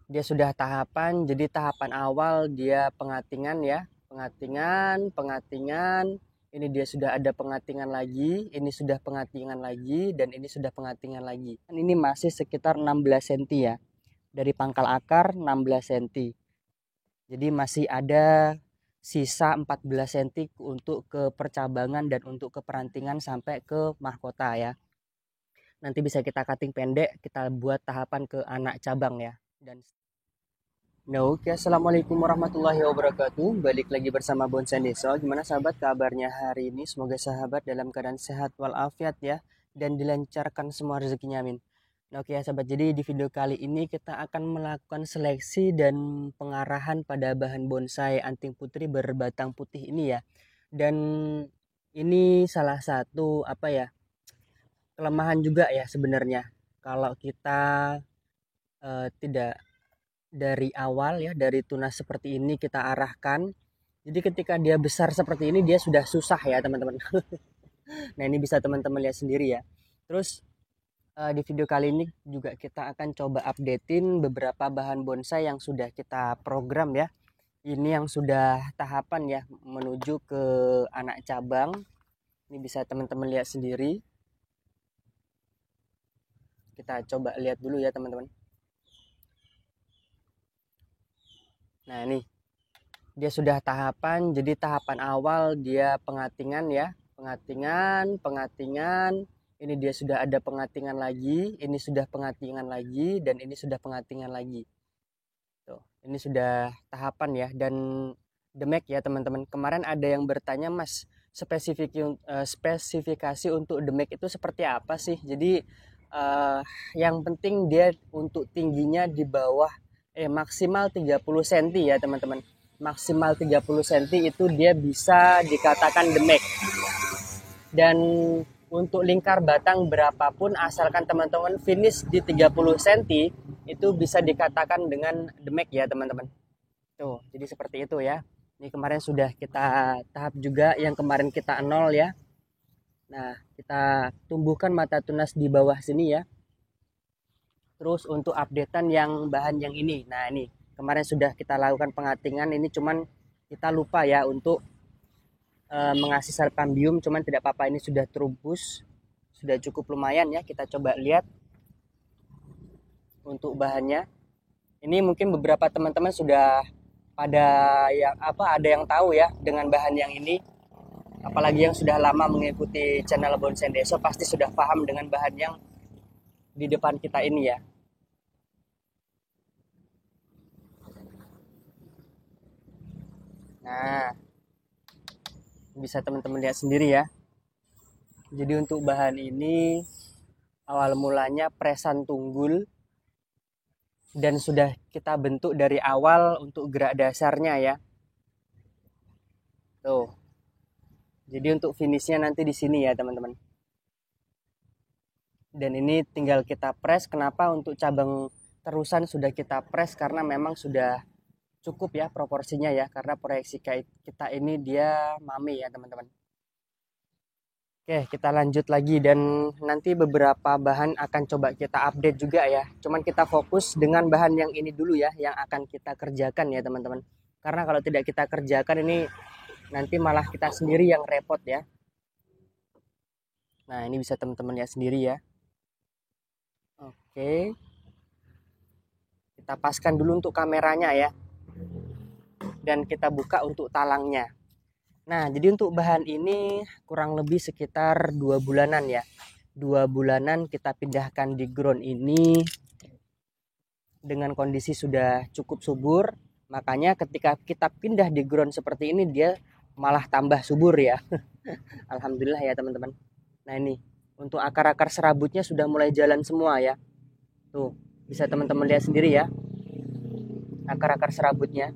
Dia sudah tahapan, jadi tahapan awal dia pengatingan ya, pengatingan, ini dia sudah ada pengatingan lagi, ini sudah pengatingan lagi, dan ini sudah pengatingan lagi. Ini masih sekitar 16 cm ya, dari pangkal akar 16 cm. Jadi masih ada sisa 14 cm untuk ke percabangan dan untuk ke perantingan sampai ke mahkota ya. Nanti bisa kita cutting pendek, kita buat tahapan ke anak cabang ya. Dan Nah, oke, assalamualaikum warahmatullahi wabarakatuh. Balik lagi bersama Bonsai Deso. Gimana sahabat kabarnya hari ini? Semoga sahabat dalam keadaan sehat walafiat ya, dan dilancarkan semua rezekinya, amin. Nah, oke ya sahabat, jadi di video kali ini kita akan melakukan seleksi dan pengarahan pada bahan bonsai anting putri berbatang putih ini ya. Dan ini salah satu apa ya, kelemahan juga ya sebenarnya. Kalau kita tidak dari awal ya, dari tunas seperti ini kita arahkan. Jadi ketika dia besar seperti ini dia sudah susah ya teman-teman. Nah ini bisa teman-teman lihat sendiri ya. Terus di video kali ini juga kita akan coba updatein beberapa bahan bonsai yang sudah kita program ya. Ini yang sudah tahapan ya menuju ke anak cabang. Ini bisa teman-teman lihat sendiri. Kita coba lihat dulu ya teman-teman. Nah ini dia sudah tahapan, jadi tahapan awal dia pengatingan ya, pengatingan, ini dia sudah ada pengatingan lagi, ini sudah pengatingan lagi, dan ini sudah pengatingan lagi. Tuh, ini sudah tahapan ya, dan demek ya teman-teman. Kemarin ada yang bertanya, Mas, spesifikasi untuk demek itu seperti apa sih? Jadi yang penting dia untuk tingginya di bawah maksimal 30 cm ya teman-teman. Maksimal 30 cm itu dia bisa dikatakan demek. Dan untuk lingkar batang berapapun asalkan teman-teman finish di 30 cm itu bisa dikatakan dengan demek ya teman-teman. Tuh, jadi seperti itu ya. Ini kemarin sudah kita tahap juga yang kemarin kita nol ya. Nah, kita tumbuhkan mata tunas di bawah sini ya. Terus untuk updatean yang bahan yang ini. Nah, ini kemarin sudah kita lakukan pengatingan, ini cuman kita lupa ya untuk mengasih serpambium, cuman tidak apa-apa, ini sudah terubus, sudah cukup lumayan ya. Kita coba lihat untuk bahannya. Ini mungkin beberapa teman-teman sudah pada yang apa ada yang tahu ya dengan bahan yang ini. Apalagi yang sudah lama mengikuti channel Bonsai Deso pasti sudah paham dengan bahan yang di depan kita ini ya. Nah, bisa teman-teman lihat sendiri ya. Jadi untuk bahan ini awal mulanya presan tunggul dan sudah kita bentuk dari awal untuk gerak dasarnya ya. Tuh. Jadi untuk finishnya nanti di sini ya teman-teman. Dan ini tinggal kita press. Kenapa untuk cabang terusan sudah kita press? Karena memang sudah cukup ya proporsinya ya. Karena proyeksi kita ini dia mami ya teman-teman. Oke, kita lanjut lagi dan nanti beberapa bahan akan coba kita update juga ya. Cuman kita fokus dengan bahan yang ini dulu ya, yang akan kita kerjakan ya teman-teman. Karena kalau tidak kita kerjakan ini nanti malah kita sendiri yang repot ya. Nah, ini bisa teman-teman lihat sendiri ya. Oke. Kita paskan dulu untuk kameranya ya. Dan kita buka untuk talangnya. Nah, jadi untuk bahan ini kurang lebih sekitar 2 bulanan ya. 2 bulanan kita pindahkan di ground ini dengan kondisi sudah cukup subur. Makanya ketika kita pindah di ground seperti ini dia malah tambah subur ya. Alhamdulillah ya teman-teman. Nah ini untuk akar-akar serabutnya sudah mulai jalan semua ya. Tuh bisa teman-teman lihat sendiri ya. Akar-akar serabutnya.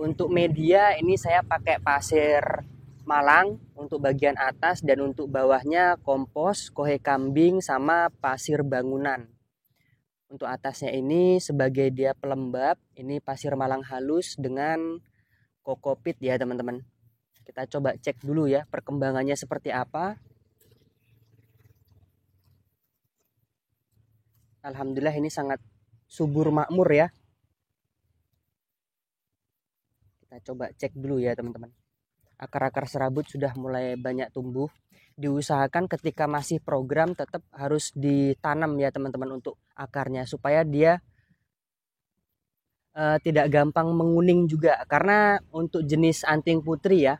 Untuk media ini saya pakai pasir Malang untuk bagian atas dan untuk bawahnya kompos, kohe kambing sama pasir bangunan. Untuk atasnya ini sebagai dia pelembab, ini pasir Malang halus dengan kokopit ya teman-teman. Kita coba cek dulu ya perkembangannya seperti apa. Alhamdulillah ini sangat subur makmur ya. Kita coba cek dulu ya teman-teman. Akar-akar serabut sudah mulai banyak tumbuh. Diusahakan ketika masih program tetap harus ditanam ya teman-teman untuk akarnya supaya dia tidak gampang menguning juga, karena untuk jenis anting putri ya,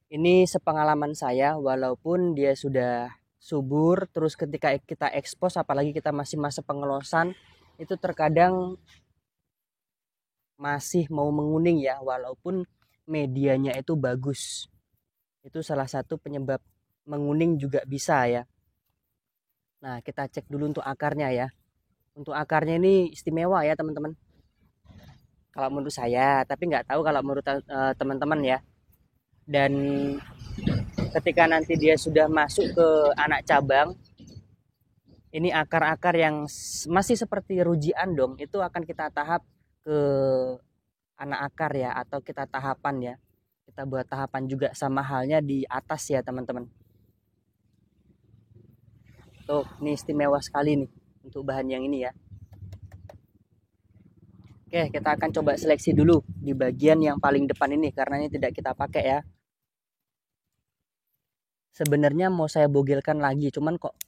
ini sepengalaman saya walaupun dia sudah subur, terus ketika kita ekspos apalagi kita masih masa pengelosan itu terkadang masih mau menguning ya walaupun medianya itu bagus. Itu salah satu penyebab menguning juga bisa ya. Nah, kita cek dulu untuk akarnya ya. Untuk akarnya ini istimewa ya teman-teman. Kalau menurut saya, tapi nggak tahu kalau menurut teman-teman ya. Dan ketika nanti dia sudah masuk ke anak cabang, ini akar-akar yang masih seperti rujian dong, itu akan kita tahap ke anak akar ya, atau kita tahapan ya. Kita buat tahapan juga sama halnya di atas ya teman-teman. Tuh, ini istimewa sekali nih untuk bahan yang ini ya. Oke, kita akan coba seleksi dulu di bagian yang paling depan ini karena ini tidak kita pakai ya. Sebenarnya mau saya bogelkan lagi, cuman kok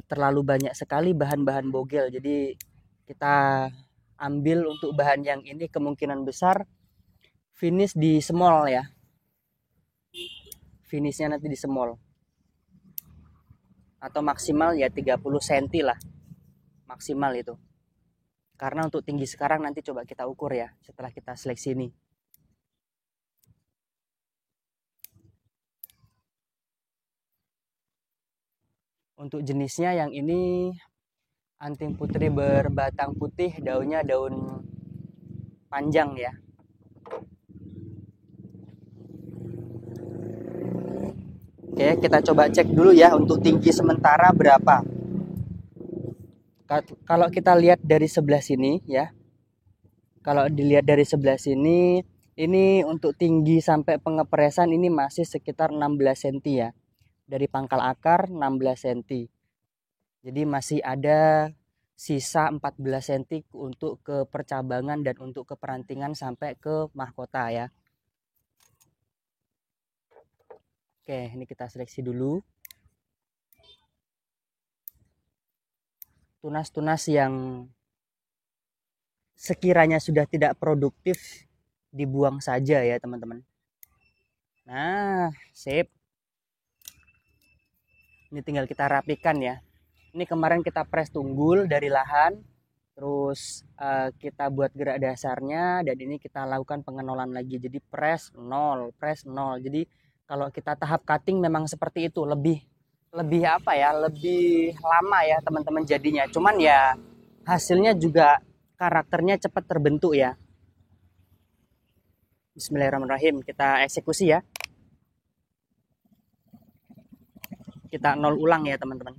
terlalu banyak sekali bahan-bahan bogel. Jadi kita ambil untuk bahan yang ini kemungkinan besar finish di small ya. Finishnya nanti di small. Atau maksimal ya 30 cm lah. Maksimal itu. Karena untuk tinggi sekarang nanti coba kita ukur ya setelah kita seleksi ini. Untuk jenisnya yang ini anting putri berbatang putih, daunnya daun panjang ya. Oke, kita coba cek dulu ya untuk tinggi sementara berapa. Kalau kita lihat dari sebelah sini ya. Kalau dilihat dari sebelah sini, ini untuk tinggi sampai pengepresan ini masih sekitar 16 cm ya. Dari pangkal akar 16 cm. Jadi masih ada sisa 14 cm untuk ke percabangan dan untuk ke perantingan sampai ke mahkota ya. Oke, ini kita seleksi dulu. Tunas-tunas yang sekiranya sudah tidak produktif dibuang saja ya teman-teman. Nah, sip. Ini tinggal kita rapikan ya. Ini kemarin kita press tunggul dari lahan, terus kita buat gerak dasarnya, dan ini kita lakukan pengenolan lagi. Jadi press 0, press 0. Jadi kalau kita tahap cutting memang seperti itu, lebih apa ya, lebih lama ya teman-teman jadinya. Cuman ya hasilnya juga karakternya cepat terbentuk ya. Bismillahirrahmanirrahim, kita eksekusi ya. Kita nol ulang ya teman-teman.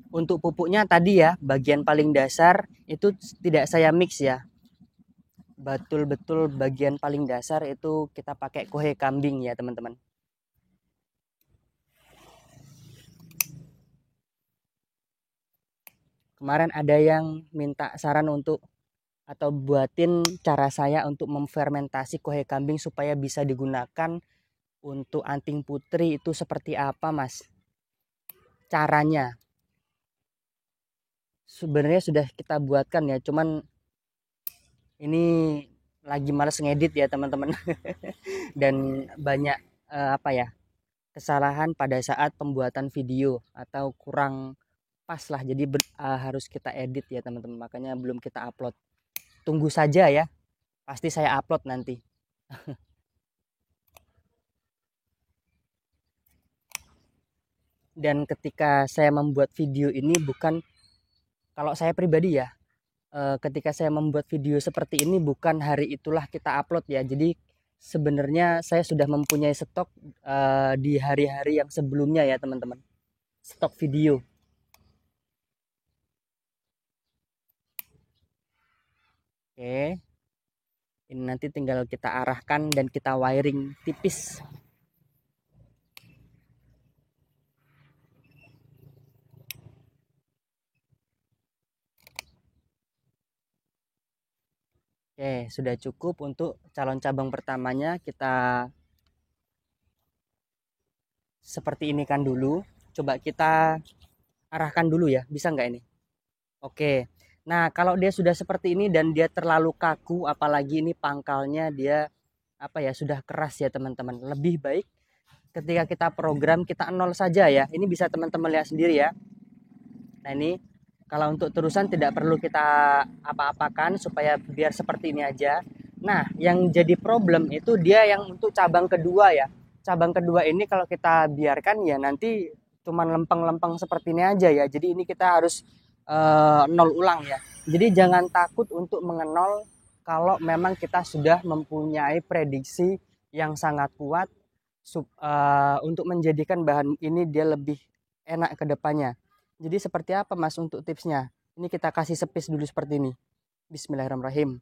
Untuk pupuknya tadi ya, bagian paling dasar itu tidak saya mix ya. Betul-betul bagian paling dasar itu kita pakai kohe kambing ya teman-teman. Kemarin ada yang minta saran untuk atau buatin cara saya untuk memfermentasi kohe kambing supaya bisa digunakan untuk anting putri, itu seperti apa mas caranya. Sebenarnya sudah kita buatkan ya, cuman ini lagi males ngedit ya teman-teman. Dan banyak apa ya, kesalahan pada saat pembuatan video atau kurang pas lah, jadi harus kita edit ya teman-teman, makanya belum kita upload. Tunggu saja ya, pasti saya upload nanti. Dan ketika saya membuat video ini bukan, kalau saya pribadi ya, ketika saya membuat video seperti ini bukan hari itulah kita upload ya. Jadi sebenarnya saya sudah mempunyai stok di hari-hari yang sebelumnya ya teman-teman. Stok video. Oke. Ini nanti tinggal kita arahkan dan kita wiring tipis Oke, sudah cukup untuk calon cabang pertamanya. Kita seperti ini kan dulu. Coba kita arahkan dulu ya. Bisa nggak ini? Oke. Nah, kalau dia sudah seperti ini dan dia terlalu kaku, apalagi ini pangkalnya dia apa ya, sudah keras ya teman-teman. Lebih baik ketika kita program kita nol saja ya. Ini bisa teman-teman lihat sendiri ya. Nah, ini kalau untuk terusan tidak perlu kita apa-apakan supaya biar seperti ini aja. Nah, yang jadi problem itu dia yang untuk cabang kedua ya. Cabang kedua ini kalau kita biarkan ya nanti cuman lempeng-lempeng seperti ini aja ya. Jadi ini kita harus nol ulang ya. Jadi jangan takut untuk mengenol kalau memang kita sudah mempunyai prediksi yang sangat kuat untuk menjadikan bahan ini dia lebih enak ke depannya. Jadi seperti apa Mas untuk tipsnya? Ini kita kasih sepis dulu seperti ini. Bismillahirrahmanirrahim.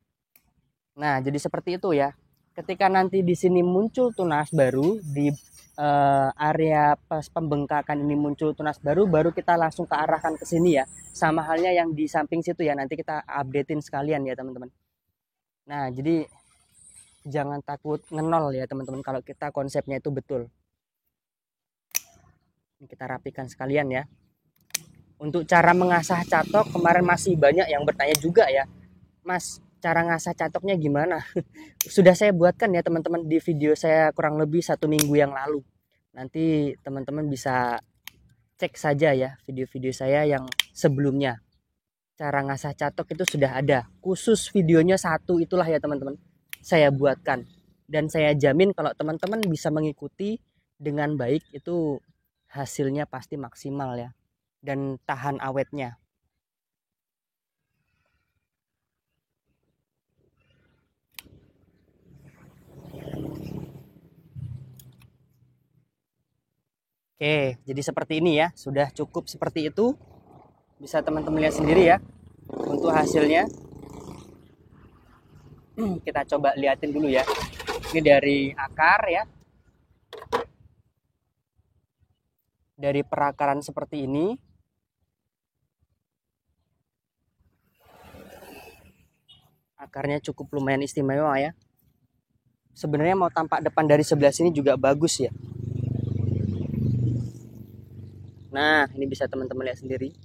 Nah, jadi seperti itu ya. Ketika nanti di sini muncul tunas baru di area pas pembengkakan ini muncul tunas baru, baru kita langsung ke arahkan ke sini ya. Sama halnya yang di samping situ ya. Nanti kita updatein sekalian ya teman-teman. Nah, jadi jangan takut ngenol ya teman-teman kalau kita konsepnya itu betul. Ini kita rapikan sekalian ya. Untuk cara mengasah catok kemarin masih banyak yang bertanya juga ya, Mas, cara ngasah catoknya gimana? Sudah saya buatkan ya teman-teman di video saya kurang lebih 1 minggu yang lalu. Nanti teman-teman bisa cek saja ya video-video saya yang sebelumnya. Cara ngasah catok itu sudah ada. Khusus videonya satu itulah ya teman-teman. Saya buatkan. Dan saya jamin kalau teman-teman bisa mengikuti dengan baik itu hasilnya pasti maksimal ya. Dan tahan awetnya. Oke, jadi seperti ini ya. Sudah cukup seperti itu. Bisa teman-teman lihat sendiri ya. Untuk hasilnya. Kita coba liatin dulu ya. Ini dari akar ya. Dari perakaran seperti ini. Akarnya cukup lumayan istimewa ya. Sebenarnya mau tampak depan dari sebelah sini juga bagus ya. Nah, ini bisa teman-teman lihat sendiri.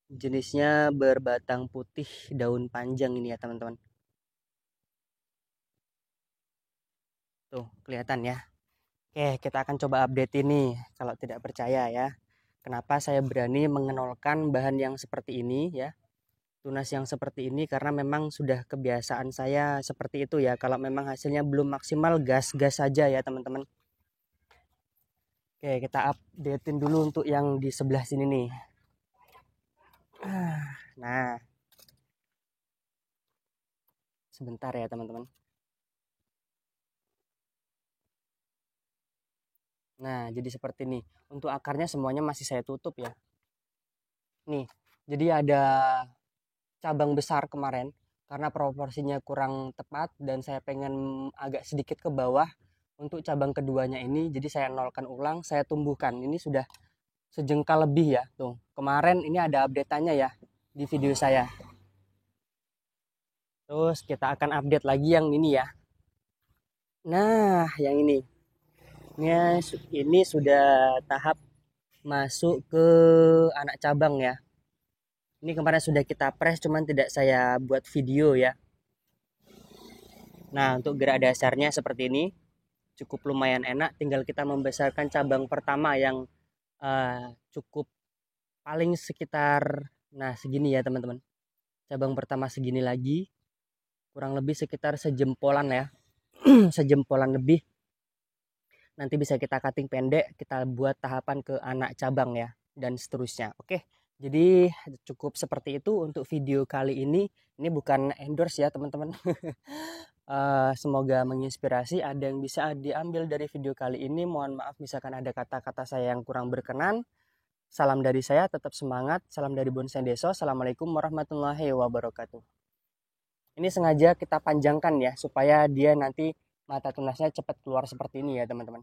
Jenisnya berbatang putih daun panjang ini ya teman-teman. Tuh, kelihatan ya. Oke, kita akan coba update ini kalau tidak percaya ya. Kenapa saya berani mengenolkan bahan yang seperti ini ya. Tunas yang seperti ini karena memang sudah kebiasaan saya seperti itu ya. Kalau memang hasilnya belum maksimal, gas-gas saja ya teman-teman. Oke, kita updatein dulu untuk yang di sebelah sini nih. Nah, sebentar ya teman-teman. Nah, jadi seperti ini. Untuk akarnya semuanya masih saya tutup ya. Nih, jadi ada cabang besar kemarin karena proporsinya kurang tepat dan saya pengen agak sedikit ke bawah untuk cabang keduanya ini. Jadi saya nolkan ulang, saya tumbuhkan. Ini sudah sejengkal lebih ya. Tuh, kemarin ini ada update-nya ya di video saya. Terus kita akan update lagi yang ini ya. Nah, yang ini. Ini sudah tahap masuk ke anak cabang ya. Ini kemarin sudah kita press cuman tidak saya buat video ya. Nah, untuk gerak dasarnya seperti ini. Cukup lumayan enak, tinggal kita membesarkan cabang pertama yang cukup paling sekitar nah segini ya teman-teman. Cabang pertama segini lagi. Kurang lebih sekitar sejempolan ya. Sejempolan lebih. Nanti bisa kita cutting pendek, kita buat tahapan ke anak cabang ya dan seterusnya. Oke. Jadi cukup seperti itu untuk video kali ini. Ini bukan endorse ya teman-teman. Semoga menginspirasi. Ada yang bisa diambil dari video kali ini. Mohon maaf misalkan ada kata-kata saya yang kurang berkenan. Salam dari saya, tetap semangat. Salam dari Bonsai Deso. Assalamualaikum warahmatullahi wabarakatuh. Ini sengaja kita panjangkan ya supaya dia nanti mata tunasnya cepat keluar seperti ini ya teman-teman.